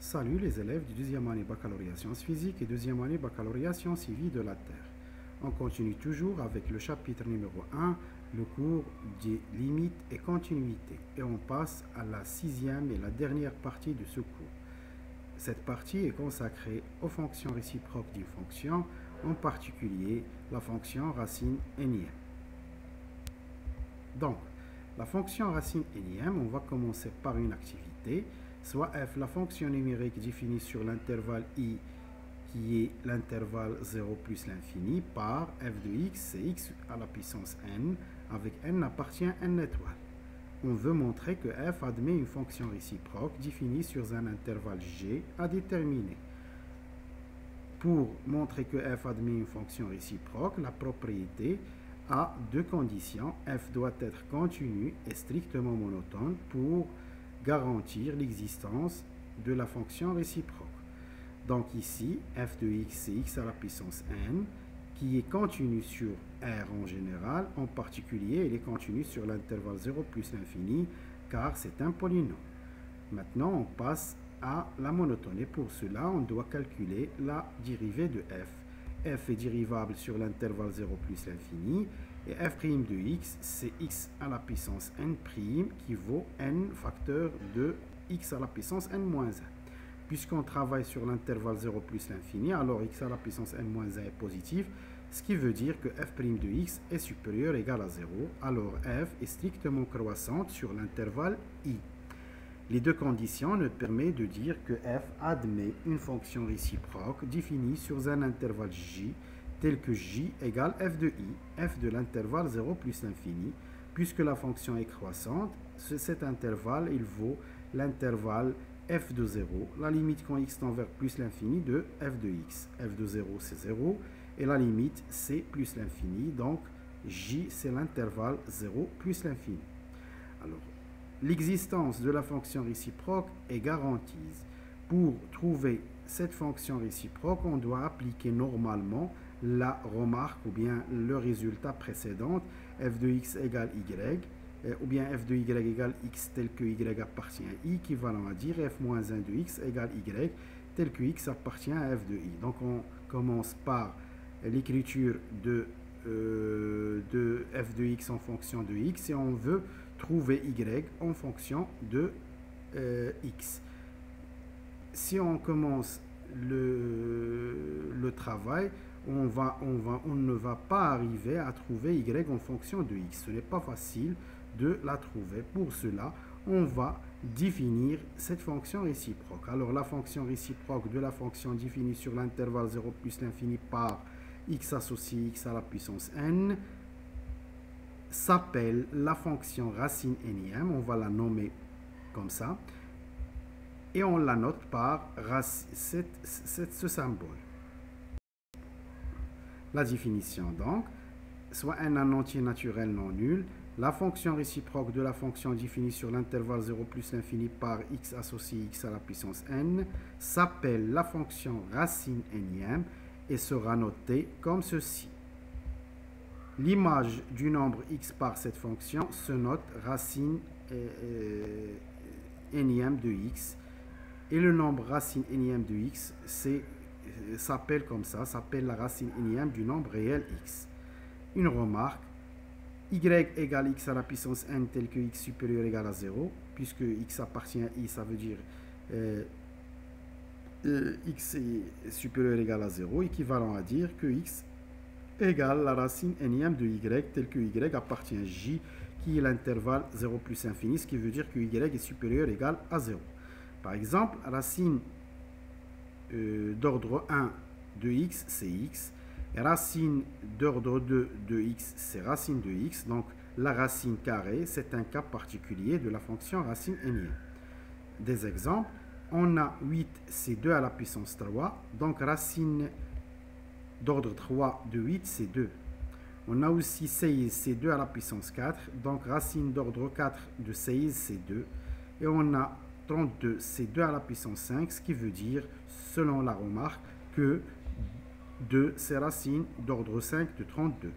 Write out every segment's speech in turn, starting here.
Salut les élèves du deuxième année baccalauréat sciences physiques et deuxième année baccalauréat sciences vie de la Terre. On continue toujours avec le chapitre numéro 1, le cours des limites et continuités. Et on passe à la sixième et la dernière partie de ce cours. Cette partie est consacrée aux fonctions réciproques d'une fonction, en particulier la fonction racine énième. Donc, la fonction racine énième, on va commencer par une activité, soit f, la fonction numérique définie sur l'intervalle i, qui est l'intervalle 0 plus l'infini, par f de x, c'est x à la puissance n, avec n appartient à n étoile. On veut montrer que f admet une fonction réciproque définie sur un intervalle g à déterminer. Pour montrer que f admet une fonction réciproque, la propriété a deux conditions. F doit être continu et strictement monotone pour garantir l'existence de la fonction réciproque. Donc ici, f de x, c'est x à la puissance n, qui est continu sur R en général. En particulier, il est continu sur l'intervalle 0 plus l'infini, car c'est un polynôme. Maintenant, on passe à la monotone. Et pour cela, on doit calculer la dérivée de f. F est dérivable sur l'intervalle 0 plus l'infini. Et f' de x, c'est x à la puissance n' qui vaut n facteur de x à la puissance n-1. Puisqu'on travaille sur l'intervalle 0 plus l'infini, alors x à la puissance n-1 est positif, ce qui veut dire que f' de x est supérieur ou égal à 0. Alors f est strictement croissante sur l'intervalle i. Les deux conditions nous permettent de dire que f admet une fonction réciproque définie sur un intervalle j, tel que j égale f de i, f de l'intervalle 0 plus l'infini. Puisque la fonction est croissante, cet intervalle, il vaut l'intervalle f de 0, la limite quand x tend vers plus l'infini de f de x. f de 0, c'est 0, et la limite, c'est plus l'infini, donc j, c'est l'intervalle 0 plus l'infini. Alors, l'existence de la fonction réciproque est garantie. Pour trouver cette fonction réciproque, on doit appliquer normalement la remarque ou bien le résultat précédent, f de x égale y, ou bien f de y égale x tel que y appartient à i, équivalent à dire f moins 1 de x égale y tel que x appartient à f de i. Donc on commence par l'écriture de f de x en fonction de x et on veut trouver y en fonction de x. Si on commence le travail, on ne va pas arriver à trouver y en fonction de x. Ce n'est pas facile de la trouver. Pour cela, on va définir cette fonction réciproque. Alors, la fonction réciproque de la fonction définie sur l'intervalle 0 plus l'infini par x associé x à la puissance n s'appelle la fonction racine énième. On va la nommer comme ça. Et on la note par ce symbole. La définition donc, soit un entier naturel non nul, la fonction réciproque de la fonction définie sur l'intervalle 0 plus l'infini par x associé x à la puissance n s'appelle la fonction racine énième et sera notée comme ceci. L'image du nombre x par cette fonction se note racine énième de x et le nombre racine énième de x s'appelle comme ça, s'appelle la racine énième du nombre réel x. Une remarque, y égale x à la puissance n tel que x supérieur ou égal à 0, puisque x appartient à i, ça veut dire x est supérieur ou égal à 0, équivalent à dire que x égale la racine énième de y tel que y appartient à j, qui est l'intervalle 0 plus infini, ce qui veut dire que y est supérieur ou égal à 0. Par exemple, racine d'ordre 1 de x, c'est x. Et racine d'ordre 2 de x, c'est racine de x. Donc, la racine carrée, c'est un cas particulier de la fonction racine énième. Des exemples, on a 8, c'est 2 à la puissance 3. Donc, racine d'ordre 3 de 8, c'est 2. On a aussi 16, c'est 2 à la puissance 4. Donc, racine d'ordre 4 de 16, c'est 2. Et on a 32, c'est 2 à la puissance 5, ce qui veut dire, selon la remarque, que 2, c'est racine d'ordre 5 de 32.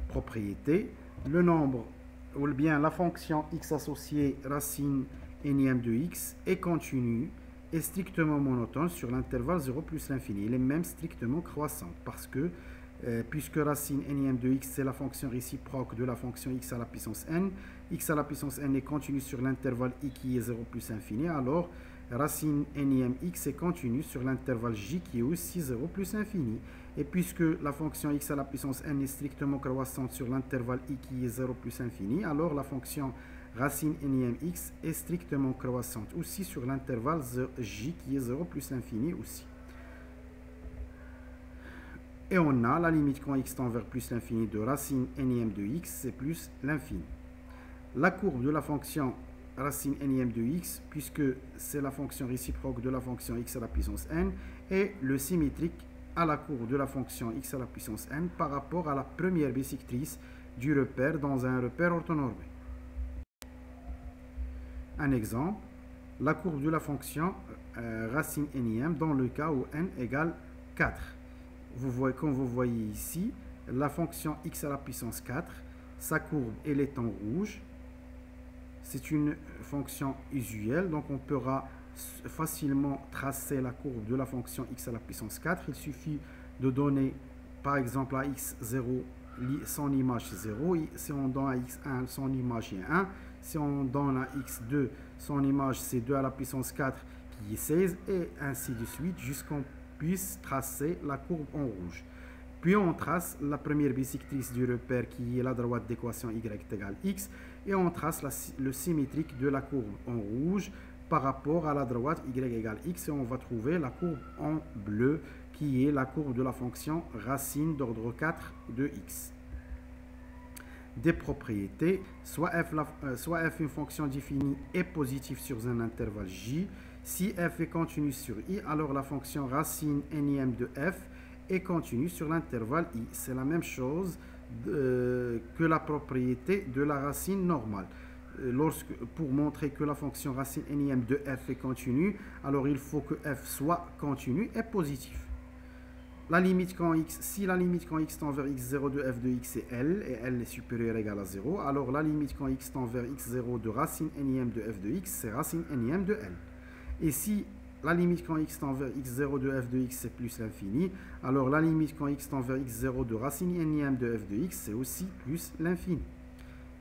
Propriété, le nombre, ou bien la fonction x associée racine énième de x est continue est strictement monotone sur l'intervalle 0 plus l'infini. Elle est même strictement croissante parce que puisque racine n de x c'est la fonction réciproque de la fonction x à la puissance n est continue sur l'intervalle i qui est 0 plus infini, alors racine n x est continue sur l'intervalle j qui est aussi 0 plus infini. Et puisque la fonction x à la puissance n est strictement croissante sur l'intervalle i qui est 0 plus infini, alors la fonction racine n x est strictement croissante aussi sur l'intervalle j qui est 0 plus infini aussi. Et on a la limite quand x tend vers plus l'infini de racine n de x, c'est plus l'infini. La courbe de la fonction racine n de x, puisque c'est la fonction réciproque de la fonction x à la puissance n, est le symétrique à la courbe de la fonction x à la puissance n par rapport à la première bisectrice du repère dans un repère orthonormé. Un exemple, la courbe de la fonction racine n dans le cas où n égale 4. Comme vous voyez ici, la fonction x à la puissance 4, sa courbe elle est en rouge. C'est une fonction usuelle, donc on pourra facilement tracer la courbe de la fonction x à la puissance 4. Il suffit de donner par exemple à x0 son image 0, si on donne à x1 son image est 1, si on donne à x2 son image c'est 2 à la puissance 4 qui est 16, et ainsi de suite jusqu'on puisse tracer la courbe en rouge. Puis on trace la première bisectrice du repère qui est la droite d'équation y égale x, et on trace le symétrique de la courbe en rouge par rapport à la droite y égale x, et on va trouver la courbe en bleu qui est la courbe de la fonction racine d'ordre 4 de x. Des propriétés, soit f une fonction définie est positive sur un intervalle j. Si f est continue sur i, alors la fonction racine n de f est continue sur l'intervalle i. C'est la même chose que la propriété de la racine normale. Pour montrer que la fonction racine n de f est continue, alors il faut que f soit continue et positif. La limite quand si la limite quand x tend vers x0 de f de x est L, et L est supérieur ou égal à 0, alors la limite quand x tend vers x0 de racine n de f de x, c'est racine n de L. Et si la limite quand x tend vers x0 de f de x c'est plus l'infini, alors la limite quand x tend vers x0 de racine n de f de x c'est aussi plus l'infini.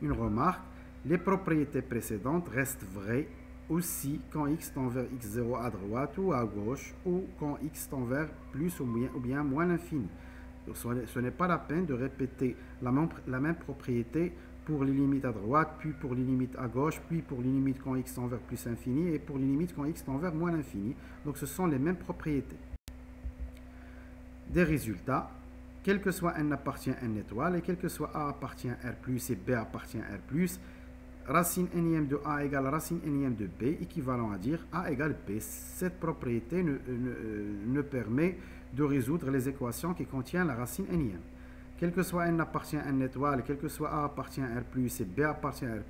Une remarque, les propriétés précédentes restent vraies aussi quand x tend vers x0 à droite ou à gauche, ou quand x tend vers plus ou bien moins l'infini. Ce n'est pas la peine de répéter la même propriété pour les limites à droite, puis pour les limites à gauche, puis pour les limites quand x tend vers plus infini, et pour les limites quand x tend vers moins l'infini. Donc ce sont les mêmes propriétés. Des résultats, quel que soit n appartient à n étoile, et quel que soit a appartient à R+, et b appartient à R+, racine n de a égale racine n de b, équivalent à dire a égale b. Cette propriété ne permet de résoudre les équations qui contiennent la racine n. Quel que soit n appartient à n étoile, quel que soit a appartient à R+, et b appartient à R+,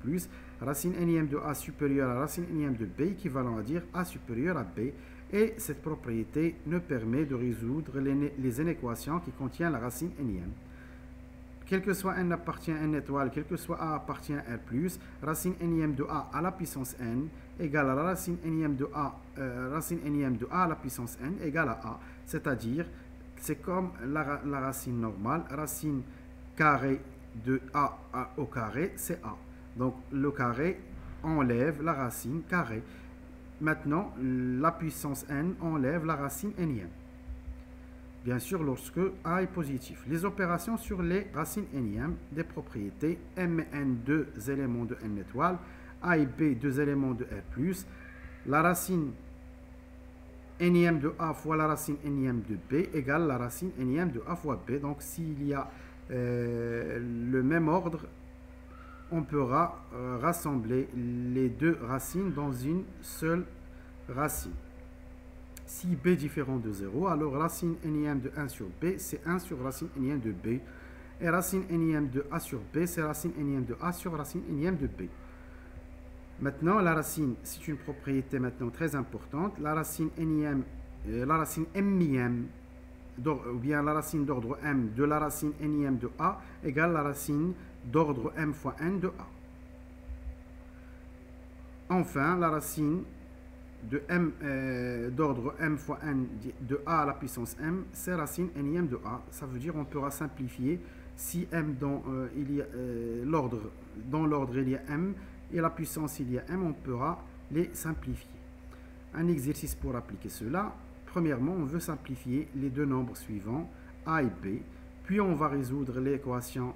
racine n de a supérieure à racine n de b, équivalent à dire a supérieur à b. Et cette propriété ne permet de résoudre les inéquations qui contiennent la racine n. Quel que soit n appartient à n étoile, quel que soit a appartient à R+, racine n de a à la puissance n égale à la racine n de a, racine n de a à la puissance n égale à a. C'est-à-dire, c'est comme la racine normale, racine carré de a au carré, c'est a. Donc le carré enlève la racine carré. Maintenant, la puissance n enlève la racine n. Bien sûr, lorsque a est positif. Les opérations sur les racines n des propriétés mn, deux éléments de n étoile, a et b, deux éléments de R+, la racine n de a fois la racine n de b égale la racine n de a fois b. Donc, s'il y a le même ordre, on pourra rassembler les deux racines dans une seule racine. Si b est différent de 0, alors racine n de 1 sur b, c'est 1 sur racine n de b. Et racine n de a sur b, c'est racine n de a sur racine n de b. Maintenant, la racine, c'est une propriété maintenant très importante. La racine m, ou bien la racine d'ordre m de la racine n de a égale la racine d'ordre m fois n de a. Enfin, la racine de m d'ordre m fois n de a à la puissance m, c'est racine nème de a. Ça veut dire on pourra simplifier si m dans l'ordre il y a m et la puissance il y a m, on pourra les simplifier. Un exercice pour appliquer cela. Premièrement, on veut simplifier les deux nombres suivants, a et b. Puis on va résoudre l'équation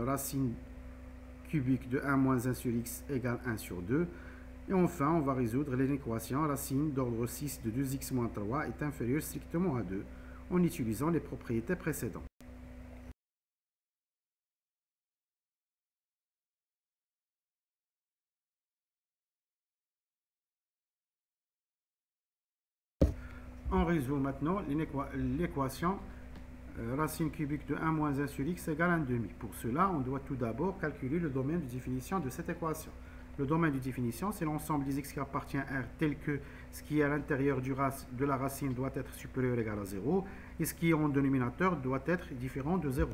racine cubique de 1 moins 1 sur x égale 1 sur 2. Et enfin, on va résoudre l'équation racine d'ordre 6 de 2x moins 3 est inférieure strictement à 2 en utilisant les propriétés précédentes. On résout maintenant l'équation racine cubique de 1 moins 1 sur x égale 1,5. Pour cela, on doit tout d'abord calculer le domaine de définition de cette équation. Le domaine de définition, c'est l'ensemble des x qui appartient à R tel que ce qui est à l'intérieur de la racine doit être supérieur ou égal à 0 et ce qui est en dénominateur doit être différent de 0.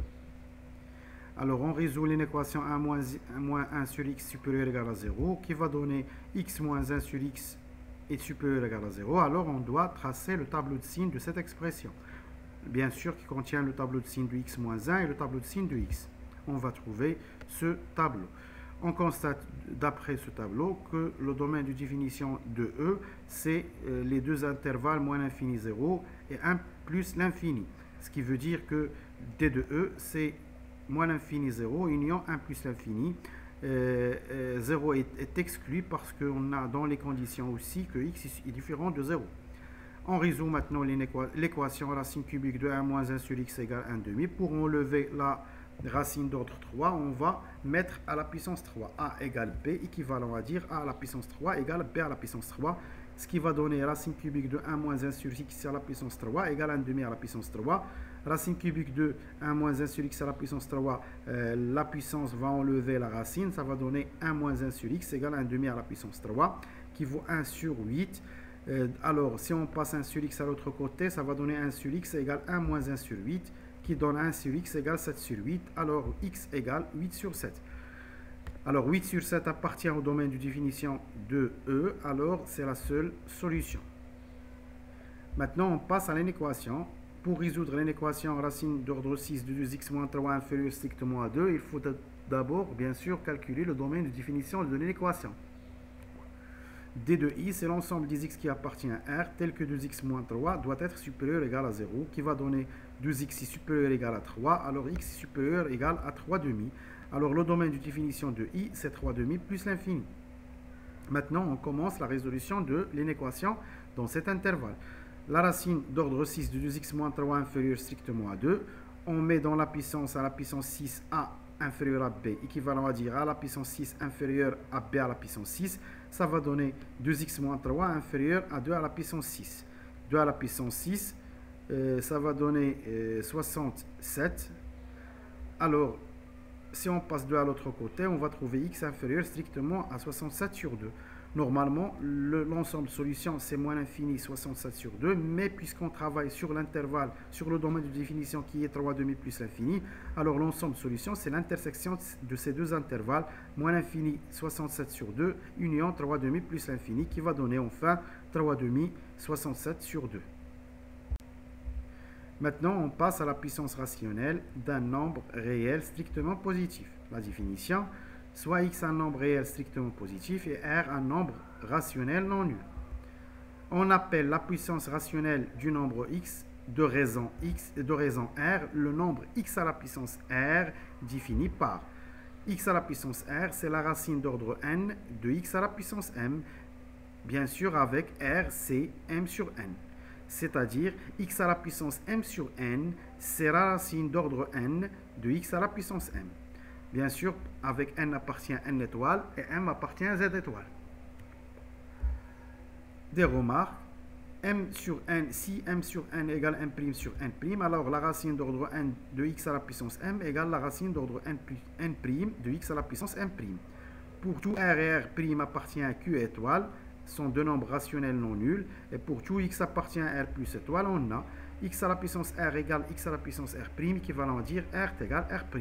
Alors, on résout l'équation 1 moins 1 sur x supérieur ou égal à 0 qui va donner x moins 1 sur x est supérieur ou égal à 0. Alors, on doit tracer le tableau de signes de cette expression. Bien sûr, qui contient le tableau de signes de x moins 1 et le tableau de signes de x. On va trouver ce tableau. On constate d'après ce tableau que le domaine de définition de E, c'est les deux intervalles moins l'infini 0 et 1 plus l'infini. Ce qui veut dire que D de E, c'est moins l'infini 0, union 1 plus l'infini. 0 est exclu parce qu'on a dans les conditions aussi que x est différent de 0. On résout maintenant l'équation racine cubique de 1 moins 1 sur x égale 1,5. Pour enlever la racine d'ordre 3, on va mettre à la puissance 3. A égale B, équivalent à dire A à la puissance 3 égale B à la puissance 3. Ce qui va donner racine cubique de 1 moins 1 sur x à la puissance 3 égale 1,5 à la puissance 3. Racine cubique de 1 moins 1 sur x à la puissance 3, la puissance va enlever la racine. Ça va donner 1 moins 1 sur x égale 1,5 à la puissance 3, qui vaut 1 sur 8. Alors, si on passe 1 sur x à l'autre côté, ça va donner 1 sur x égale 1 moins 1 sur 8, qui donne 1 sur x égale 7 sur 8. Alors, x égale 8 sur 7. Alors, 8 sur 7 appartient au domaine de définition de E. Alors, c'est la seule solution. Maintenant, on passe à l'équation. Pour résoudre l'équation racine d'ordre 6 de 2x moins 3 inférieur strictement à 2, il faut d'abord, bien sûr, calculer le domaine de définition de l'équation. D de I, c'est l'ensemble des x qui appartient à R, tel que 2x moins 3 doit être supérieur ou égal à 0, qui va donner 2x est supérieur ou égal à 3, alors x est supérieur ou égal à 3,5. Alors le domaine de définition de I, c'est 3,5 plus l'infini. Maintenant, on commence la résolution de l'équation dans cet intervalle. La racine d'ordre 6 de 2x moins 3 inférieure strictement à 2, on met dans la puissance à la puissance 6 a inférieur à b, équivalent à dire a à la puissance 6 inférieur à b à la puissance 6, ça va donner 2x moins 3 inférieur à 2 à la puissance 6. 2 à la puissance 6, ça va donner 67. Alors, si on passe 2 à l'autre côté, on va trouver x inférieur strictement à 67 sur 2. Normalement, l'ensemble de solution, c'est moins l'infini 67 sur 2, mais puisqu'on travaille sur l'intervalle, sur le domaine de définition qui est 3,5 plus l'infini, alors l'ensemble de solution, c'est l'intersection de ces deux intervalles, moins l'infini 67 sur 2, union 3,5 plus l'infini, qui va donner enfin 3,5 67 sur 2. Maintenant, on passe à la puissance rationnelle d'un nombre réel strictement positif. La définition, soit x un nombre réel strictement positif et r un nombre rationnel non nul. On appelle la puissance rationnelle du nombre x de raison r le nombre x à la puissance r défini par x à la puissance r, c'est la racine d'ordre n de x à la puissance m, bien sûr avec r, c'est m sur n. C'est-à-dire x à la puissance m sur n, c'est la racine d'ordre n de x à la puissance m. Bien sûr, avec n appartient n étoile et m appartient à z étoile. Des remarques. M sur n, si m sur n égale m' sur n', alors la racine d'ordre n de x à la puissance m égale la racine d'ordre n' de x à la puissance m'. Pour tout r et r' appartient à q étoile, sont deux nombres rationnels non nuls, et pour tout x appartient à r plus étoile, on a x à la puissance r égale x à la puissance r', équivalent à dire r égale r'.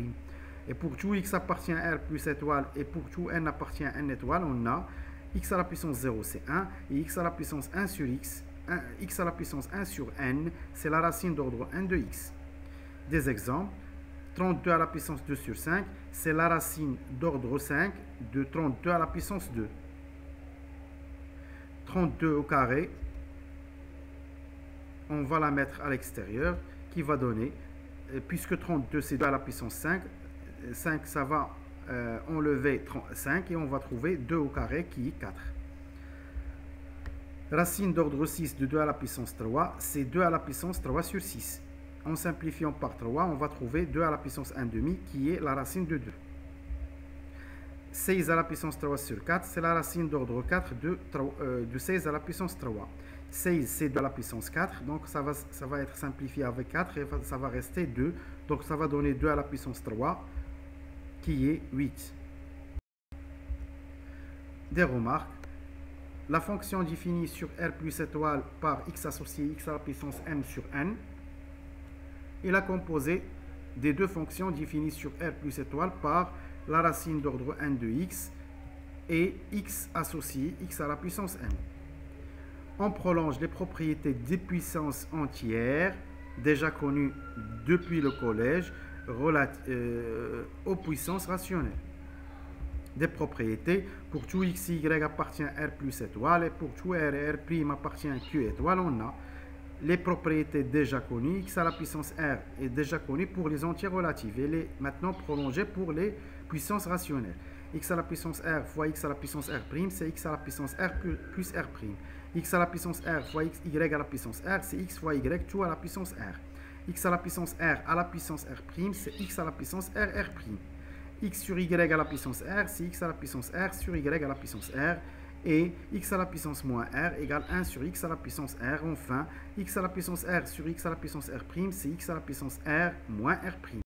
Et pour tout x appartient à r plus étoile et pour tout n appartient à n étoile, on a x à la puissance 0 c'est 1, et x à la puissance 1 sur x, x à la puissance 1 sur n, c'est la racine d'ordre n de x. Des exemples, 32 à la puissance 2 sur 5, c'est la racine d'ordre 5 de 32 à la puissance 2. 32 au carré, on va la mettre à l'extérieur, qui va donner, puisque 32 c'est 2 à la puissance 5, 5 ça va enlever 5 et on va trouver 2 au carré qui est 4. Racine d'ordre 6 de 2 à la puissance 3, c'est 2 à la puissance 3 sur 6. En simplifiant par 3, on va trouver 2 à la puissance 1,5 qui est la racine de 2. 16 à la puissance 3 sur 4, c'est la racine d'ordre 4 de 16 à la puissance 3. 16, c'est 2 à la puissance 4, donc ça va être simplifié avec 4 et ça va rester 2. Donc ça va donner 2 à la puissance 3 qui est 8. Des remarques. La fonction définie sur R plus étoile par x associé x à la puissance m sur n est la composée des deux fonctions définies sur R plus étoile par la racine d'ordre n de x et x associé x à la puissance n. On prolonge les propriétés des puissances entières déjà connues depuis le collège aux puissances rationnelles. Des propriétés pour tout x et y appartient à R plus étoile et pour tout R et R' appartient à Q étoile, on a les propriétés déjà connues. X à la puissance R est déjà connu pour les entiers relatifs. Elle est maintenant prolongée pour les puissances rationnelles. X à la puissance R fois x à la puissance R', c'est x à la puissance R plus R'. X à la puissance R fois y à la puissance R, c'est x fois y tout à la puissance R. X à la puissance R à la puissance R', c'est x à la puissance R'. X sur y à la puissance R, c'est x à la puissance R sur y à la puissance R. Et x à la puissance moins R égale 1 sur x à la puissance R. Enfin, x à la puissance R sur x à la puissance R', c'est x à la puissance R moins R'.